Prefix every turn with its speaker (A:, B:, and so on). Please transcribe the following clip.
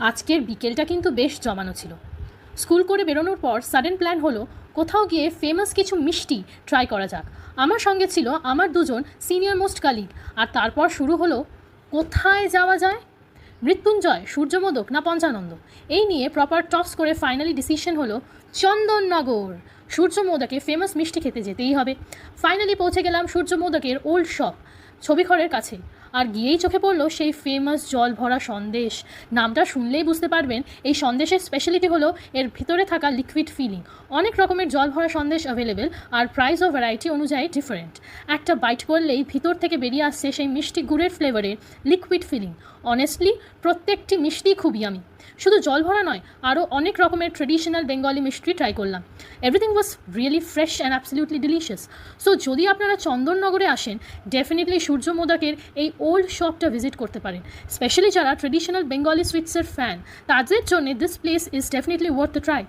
A: আজকের বিকেলটা কিন্তু বেশ জমানো ছিল। স্কুল করে বেরোনোর পর সাডেন প্ল্যান হলো কোথাও গিয়ে ফেমাস কিছু মিষ্টি ট্রাই করা যাক। আমার সঙ্গে ছিল আমার দুজন সিনিয়র মোস্ট কালিগ। আর তারপর শুরু হলো কোথায় যাওয়া যায়, মৃত্যুঞ্জয়, সূর্যমোদক না পঞ্চানন্দ। এই নিয়ে প্রপার টস করে ফাইনালি ডিসিশন হলো চন্দননগর। সূর্যমোদকে ফেমাস মিষ্টি খেতে যেতেই হবে। ফাইনালি পৌঁছে গেলাম সূর্যমোদকের ওল্ড শপ, ছবিঘরের কাছে। আর গিয়েই চোখে পড়লো সেই ফেমাস জল ভরা সন্দেশ। নামটা শুনলেই বুঝতে পারবেন এই সন্দেশের স্পেশালিটি হলো এর ভিতরে থাকা লিকুইড ফিলিং। অনেক রকমের জল ভরা সন্দেশ অ্যাভেলেবেল, আর প্রাইস ও ভ্যারাইটি অনুযায়ী ডিফারেন্ট। একটা বাইট করলেই ভিতর থেকে বেরিয়ে আসছে সেই মিষ্টি গুড়ের ফ্লেভারের লিকুইড ফিলিং। অনেস্টলি প্রত্যেকটি মিষ্টি খুব ইয়ামি। শুধু জল ভরা নয়, আরও অনেক রকমের ট্রেডিশনাল বেঙ্গলি মিষ্টি ট্রাই করলাম। Everything was really fresh and absolutely delicious. So যদি আপনারা চন্দননগরে আসেন, ডেফিনেটলি সূর্যমোদকের এই ওল্ড শপটা ভিজিট করতে পারেন। স্পেশালি যারা ট্রেডিশনাল বেঙ্গলি সুইটসের ফ্যান, তাদের জন্য this place is definitely worth the try.